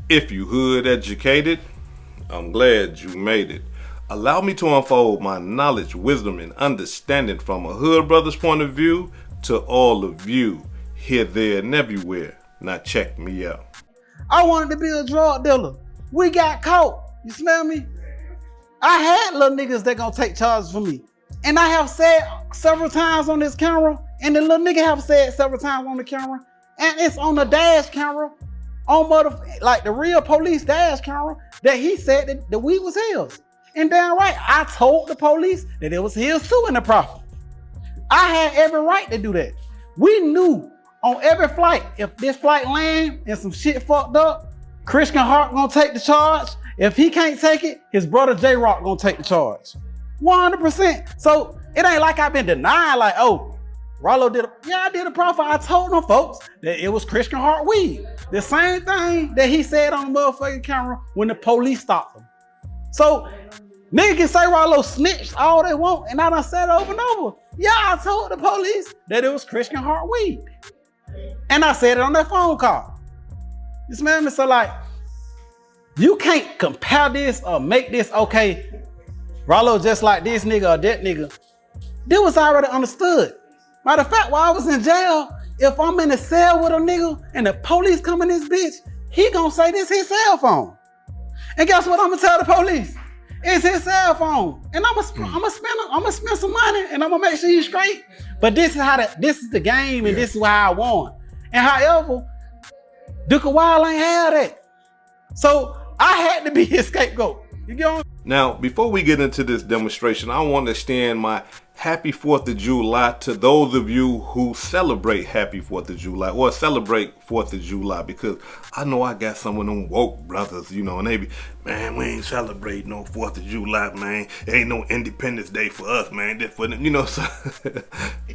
If you hood educated, I'm glad you made it. Allow me to unfold my knowledge, wisdom, and understanding from a hood brother's point of view to all of you, here, there, and everywhere. Now check me out. I wanted to be a drug dealer. We got caught. You smell me? I had little niggas that gonna take charges for me. And I have said several times on this camera, and the little nigga have said several times on the camera, and it's on the dash camera, on like the real police dash camera, that he said that the weed was his. And damn right, I told the police that it was his too in the profit. I had every right to do that. We knew on every flight, if this flight land and some shit fucked up, Christian Hart gonna take the charge. If he can't take it, his brother J-Rock gonna take the charge. 100%. So it ain't like I've been denying like, oh, Ralo did I did a profit. I told them folks that it was Christian Hart weed. The same thing that he said on the motherfucking camera when the police stopped him. So nigga can say Ralo snitched all they want, and I done said over and over. Yeah, I told the police that it was Christian Hart weed. And I said it on that phone call. You smell me? So like, you can't compare this or make this okay. Ralo just like this nigga or that nigga. This was already understood. Matter of fact, while I was in jail, if I'm in a cell with a nigga and the police come in this bitch, he gonna say this his cell phone. And guess what I'm gonna tell the police? It's his cell phone. And I'm gonna spend some money and I'm gonna make sure he's straight. But this is the game and this is how I won. And however, Duka Wild ain't had that. So I had to be his scapegoat. You get on? Now, before we get into this demonstration, I want to extend my Happy 4th of July to those of you who celebrate Happy 4th of July or celebrate 4th of July, because I know I got some of them woke brothers, you know, and they be, man, we ain't celebrating no 4th of July, man. There ain't no Independence Day for us, man. This for them, you know. So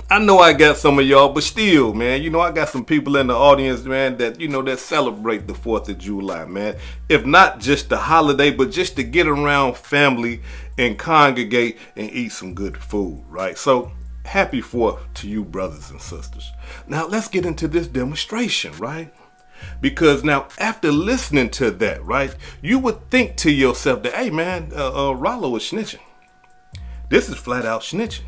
I know I got some of y'all, but still, man, you know, I got some people in the audience, man, that, you know, that celebrate the 4th of July, man. If not just the holiday, but just to get around family and congregate and eat some good food, right? So happy 4th to you, brothers and sisters. Now let's get into this demonstration, right? Because now after listening to that, right, you would think to yourself that, hey man, Ralo is snitching. This is flat out snitching.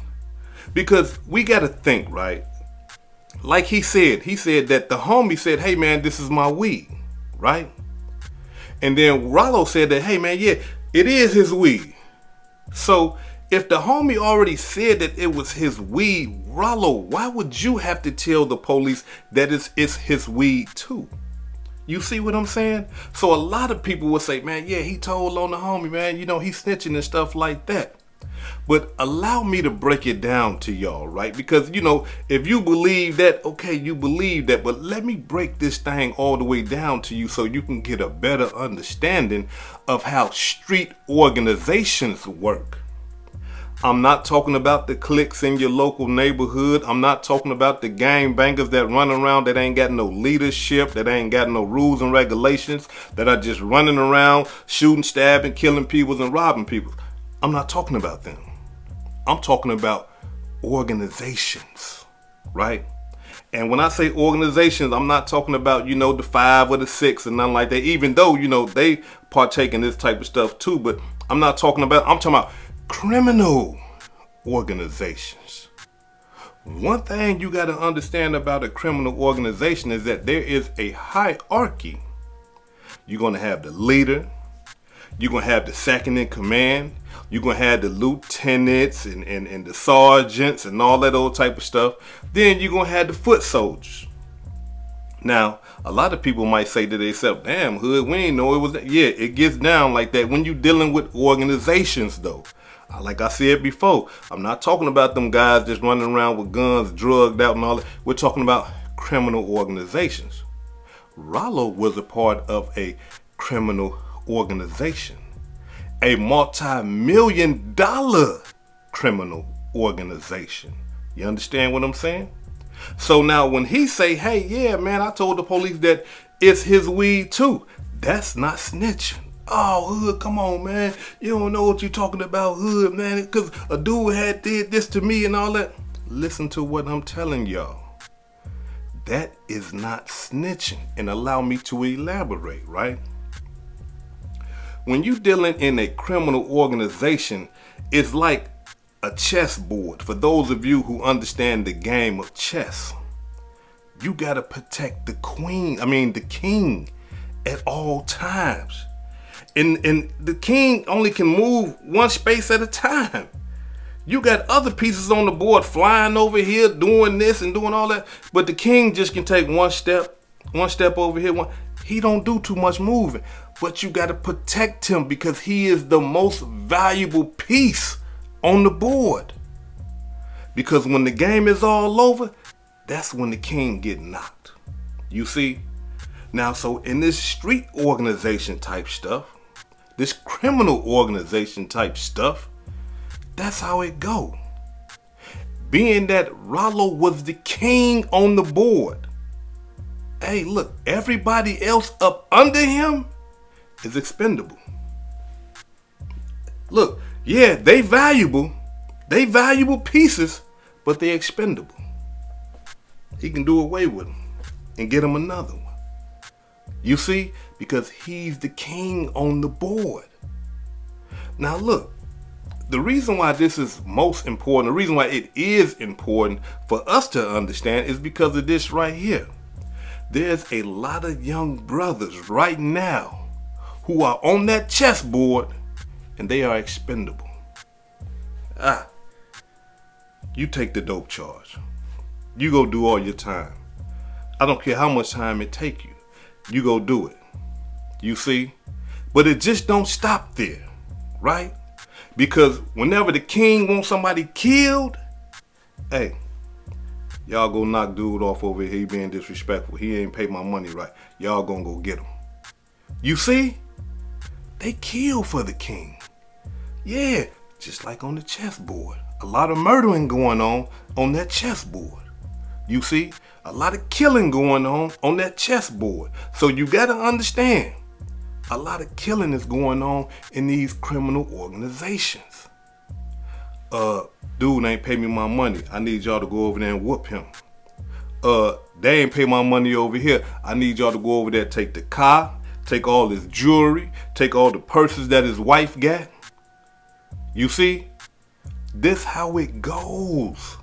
Because we got to think, right? Like he said that the homie said, hey man, this is my weed, right? And then Ralo said that, hey man, yeah, it is his weed. So if the homie already said that it was his weed, Ralo, why would you have to tell the police that it's his weed too? You see what I'm saying? So a lot of people will say, man, yeah, he told on the homie, man, you know, he's snitching and stuff like that. But allow me to break it down to y'all, right? Because, you know, if you believe that, okay, you believe that, but let me break this thing all the way down to you so you can get a better understanding of how street organizations work. I'm not talking about the cliques in your local neighborhood. I'm not talking about the gang bangers that run around that ain't got no leadership, that ain't got no rules and regulations, that are just running around shooting, stabbing, killing people and robbing people. I'm not talking about them. I'm talking about organizations, right? And when I say organizations, I'm not talking about, you know, the 5 or the 6 and nothing like that, even though, you know, they partake in this type of stuff too. But I'm talking about criminal organizations. One thing you got to understand about a criminal organization is that there is a hierarchy. You're going to have the leader. You're going to have the second in command. You're going to have the lieutenants and the sergeants and all that old type of stuff. Then you're going to have the foot soldiers. Now, a lot of people might say to themselves, damn, hood, we ain't know it was that. Yeah, it gets down like that when you're dealing with organizations, though. Like I said before, I'm not talking about them guys just running around with guns, drugged out and all that. We're talking about criminal organizations. Ralo was a part of a criminal organization, a multi-million-dollar criminal organization. You understand what I'm saying? So now when he say, hey, yeah, man, I told the police that it's his weed too, that's not snitching. Oh, hood, come on, man. You don't know what you're talking about, hood, man, because a dude had did this to me and all that. Listen to what I'm telling y'all. That is not snitching. And allow me to elaborate, right? when you dealing in a criminal organization, it's like a chessboard. For those of you who understand the game of chess, you gotta protect the king at all times. And the king only can move one space at a time. You got other pieces on the board flying over here, doing this and doing all that. But the king just can take one step over here. He don't do too much moving. But you got to protect him because he is the most valuable piece on the board. Because when the game is all over, that's when the king get knocked. You see? Now, so in this street organization type stuff, this criminal organization type stuff, that's how it go. Being that Ralo was the king on the board, hey, look, everybody else up under him is expendable. Look, yeah, they valuable pieces, but they're expendable. He can do away with them and get him another one. You see, because he's the king on the board. Now look, the reason why this is most important, the reason why it is important for us to understand is because of this right here. There's a lot of young brothers right now who are on that chessboard and they are expendable. You take the dope charge. You go do all your time. I don't care how much time it take you. You go do it. You see? But it just don't stop there, right? Because whenever the king wants somebody killed, hey, y'all go knock dude off over here. He being disrespectful. He ain't paid my money right. Y'all gonna go get him. You see? They kill for the king. Yeah, just like on the chessboard. A lot of murdering going on that chessboard. You see? A lot of killing going on that chessboard. So you gotta understand, a lot of killing is going on in these criminal organizations. Dude ain't pay me my money. I need y'all to go over there and whoop him. They ain't pay my money over here. I need y'all to go over there, take the car, take all his jewelry, take all the purses that his wife got. You see? This how it goes.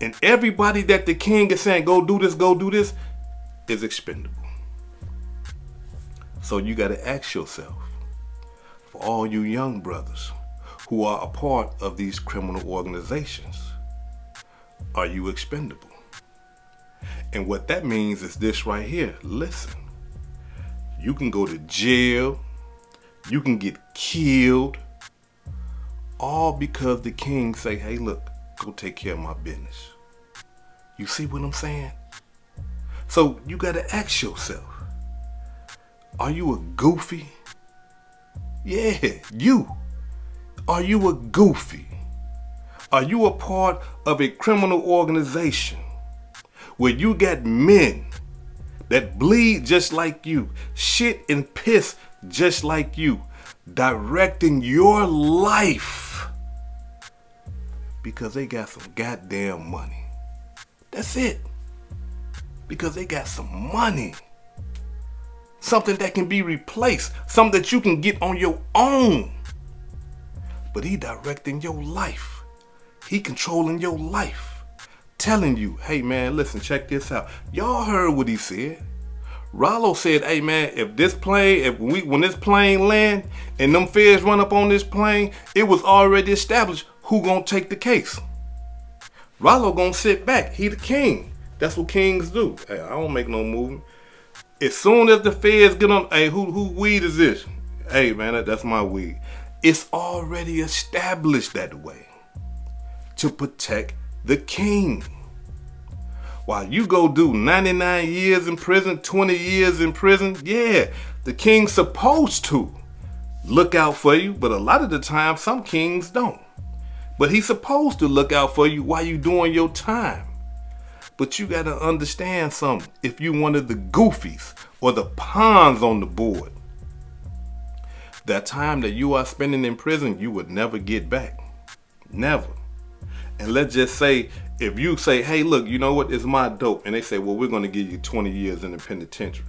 And everybody that the king is saying, go do this, is expendable. So you got to ask yourself, for all you young brothers who are a part of these criminal organizations, are you expendable? And what that means is this right here. Listen, you can go to jail, you can get killed, all because the king say, hey, look, go take care of my business. You see what I'm saying? So you got to ask yourself, are you a goofy? Yeah, you. Are you a goofy? Are you a part of a criminal organization where you got men that bleed just like you, shit and piss just like you, directing your life because they got some goddamn money? That's it. Because they got some money. Something that can be replaced. Something that you can get on your own. But he directing your life. He controlling your life. Telling you, hey man, listen, check this out. Y'all heard what he said. Ralo said, hey man, when this plane land and them feds run up on this plane, it was already established who gonna take the case. Ralo gonna sit back. He the king. That's what kings do. Hey, I don't make no movement. As soon as the feds get on, hey, who weed is this? Hey man, that's my weed. It's already established that way to protect the king. While you go do 99 years in prison, 20 years in prison, yeah, the king's supposed to look out for you, but a lot of the time, some kings don't. But he's supposed to look out for you while you doing your time. But you got to understand something. If you one of the goofies or the pawns on the board, that time that you are spending in prison, you would never get back. Never. And let's just say, if you say, hey, look, you know what, it's my dope. And they say, well, we're going to give you 20 years in the penitentiary.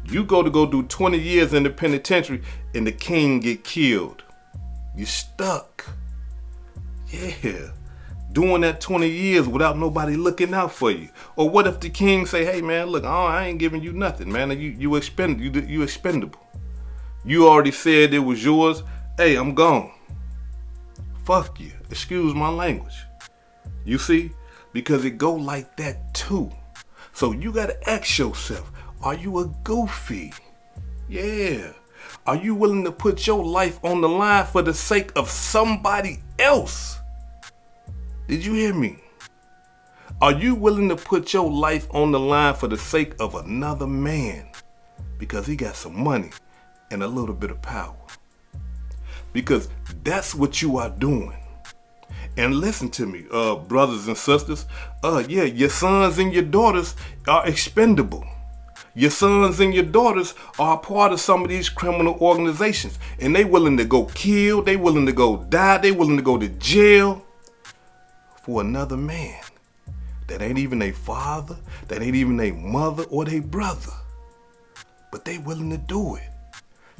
You go do 20 years in the penitentiary and the king get killed. You stuck. Yeah. Doing that 20 years without nobody looking out for you. Or what if the king say, hey man, look, I ain't giving you nothing, man. You expendable. You already said it was yours. Hey, I'm gone. Fuck you. Excuse my language. You see? Because it go like that too. So you gotta ask yourself, are you a goofy? Yeah. Are you willing to put your life on the line for the sake of somebody else? Did you hear me? Are you willing to put your life on the line for the sake of another man? Because he got some money and a little bit of power. Because that's what you are doing. And listen to me, brothers and sisters. Yeah, your sons and your daughters are expendable. Your sons and your daughters are a part of some of these criminal organizations. And they willing to go kill, they willing to go die, they willing to go to jail for another man that ain't even their father, that ain't even their mother or their brother. But they willing to do it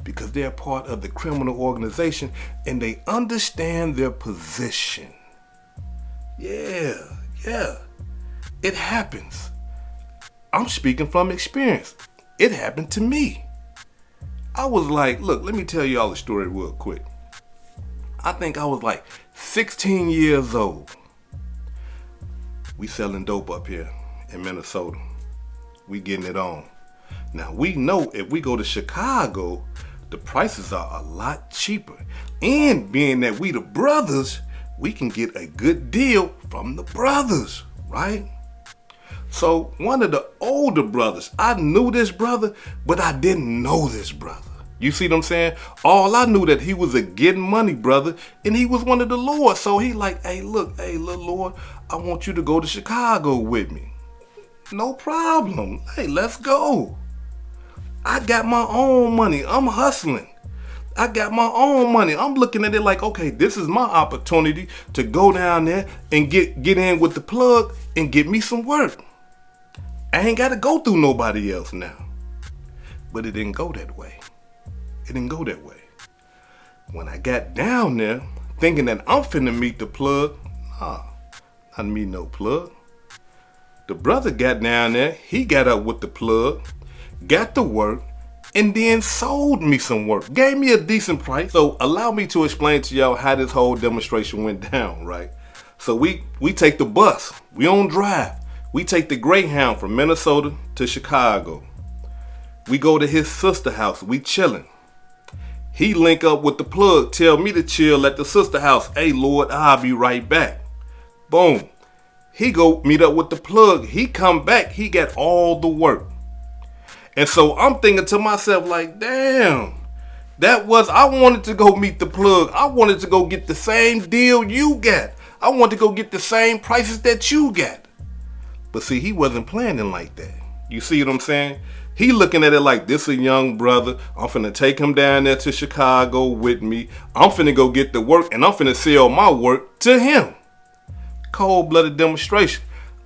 because they're part of the criminal organization and they understand their position. Yeah. It happens. I'm speaking from experience. It happened to me. I was like, look, let me tell y'all a story real quick. I think I was like 16 years old. We selling dope up here in Minnesota. We getting it on. Now we know if we go to Chicago, the prices are a lot cheaper. And being that we the brothers, we can get a good deal from the brothers, right? So one of the older brothers, I knew this brother, but I didn't know this brother. You see what I'm saying? All I knew that he was a getting money brother and he was one of the Lord. So he like, hey, little Lord, I want you to go to Chicago with me. No problem. Hey, let's go. I got my own money. I'm hustling. I got my own money. I'm looking at it like, okay, this is my opportunity to go down there and get in with the plug and get me some work. I ain't got to go through nobody else now. But it didn't go that way. It didn't go that way. When I got down there, thinking that I'm finna meet the plug, nah, not meet no plug. The brother got down there, he got up with the plug, got to work, and then sold me some work. Gave me a decent price. So allow me to explain to y'all how this whole demonstration went down, right? So we take the bus. We don't drive. We take the Greyhound from Minnesota to Chicago. We go to his sister house. We chilling. He link up with the plug, tell me to chill at the sister house. Hey, Lord, I'll be right back. Boom. He go meet up with the plug. He come back. He got all the work. And so I'm thinking to myself like, damn, I wanted to go meet the plug. I wanted to go get the same deal you got. I wanted to go get the same prices that you got. But see, he wasn't planning like that. You see what I'm saying? He looking at it like this a young brother. I'm finna take him down there to Chicago with me. I'm finna go get the work and I'm finna sell my work to him. Cold-blooded demonstration.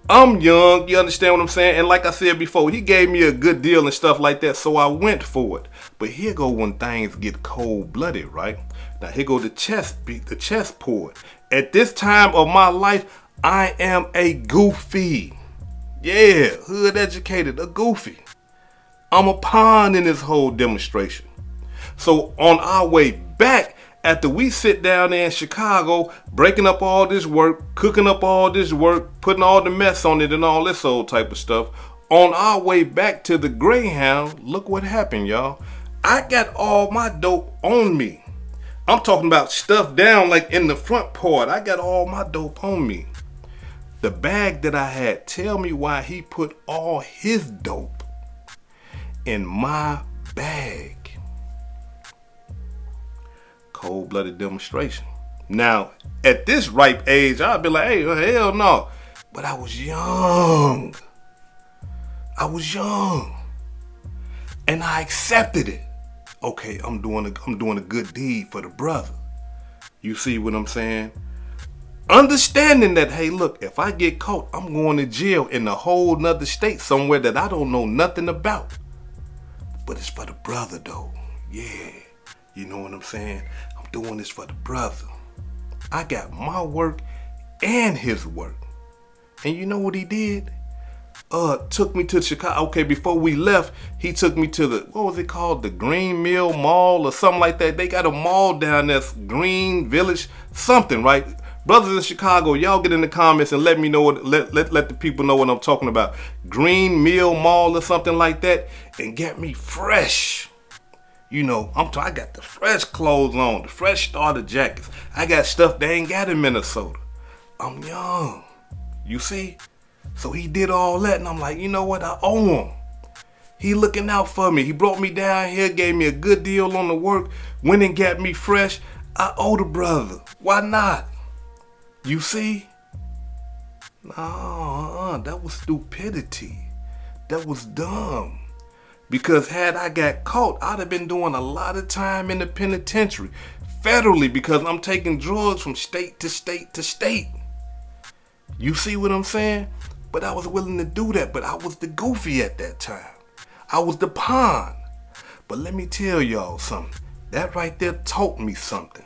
I'm young, you understand what I'm saying? And like I said before, he gave me a good deal and stuff like that, so I went for it. But here go when things get cold-blooded, right? Now here go the chessboard. At this time of my life, I am a goofy. Yeah, hood educated, a goofy. I'm a pawn in this whole demonstration. So on our way back, after we sit down there in Chicago, breaking up all this work, cooking up all this work, putting all the mess on it and all this old type of stuff, on our way back to the Greyhound, look what happened, y'all. I got all my dope on me. I'm talking about stuff down like in the front part. I got all my dope on me. The bag that I had, tell me why he put all his dope in my bag. Cold-blooded demonstration. Now, at this ripe age, I'd be like, hey, hell no. But I was young. And I accepted it. Okay, I'm doing a good deed for the brother. You see what I'm saying? Understanding that, hey, look, if I get caught, I'm going to jail in a whole nother state somewhere that I don't know nothing about. but it's for the brother though. Yeah, you know what I'm saying? I'm doing this for the brother. I got my work and his work. And you know what he did? Took me to Chicago. Okay, before we left, he took me to the, what was it called? The Green Mill Mall or something like that. They got a mall down there, Green Village, something, right? Brothers in Chicago, y'all get in the comments and let me know what, let the people know what I'm talking about. Green Mill Mall or something like that, and get me fresh. You know, I got the fresh clothes on, the fresh starter jackets. I got stuff they ain't got in Minnesota. I'm young. You see? So he did all that, and I'm like, you know what? I owe him. He looking out for me. He brought me down here, gave me a good deal on the work, went and got me fresh. I owe the brother. Why not? You see? No, that was stupidity. That was dumb. Because had I got caught, I'd have been doing a lot of time in the penitentiary. Federally, because I'm taking drugs from state to state to state. You see what I'm saying? But I was willing to do that. But I was the goofy at that time. I was the pawn. But let me tell y'all something. That right there taught me something.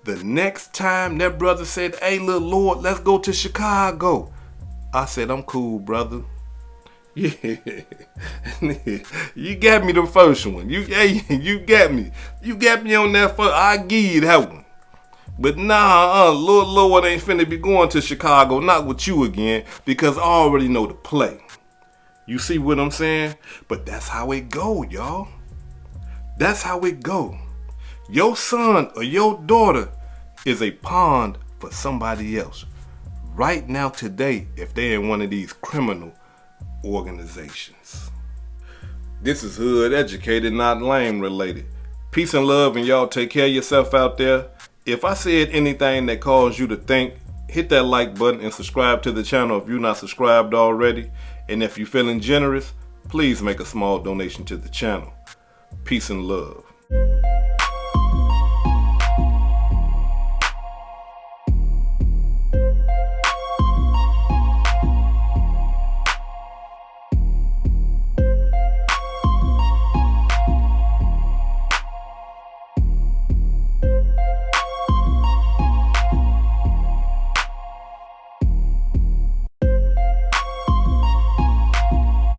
The next time that brother said, hey, little Lord, let's go to Chicago. I said, I'm cool, brother. Yeah. You got me the first one. You got me. You got me on that first. I give you that one. But nah, Lord ain't finna be going to Chicago, not with you again, because I already know the play. You see what I'm saying? But that's how it go, y'all. That's how it go. Your son or your daughter is a pawn for somebody else. Right now, today, if they're in one of these criminal organizations. This is Hood Educated, not Lame related. Peace and love, and y'all take care of yourself out there. If I said anything that caused you to think, hit that like button and subscribe to the channel if you're not subscribed already. And if you're feeling generous, please make a small donation to the channel. Peace and love.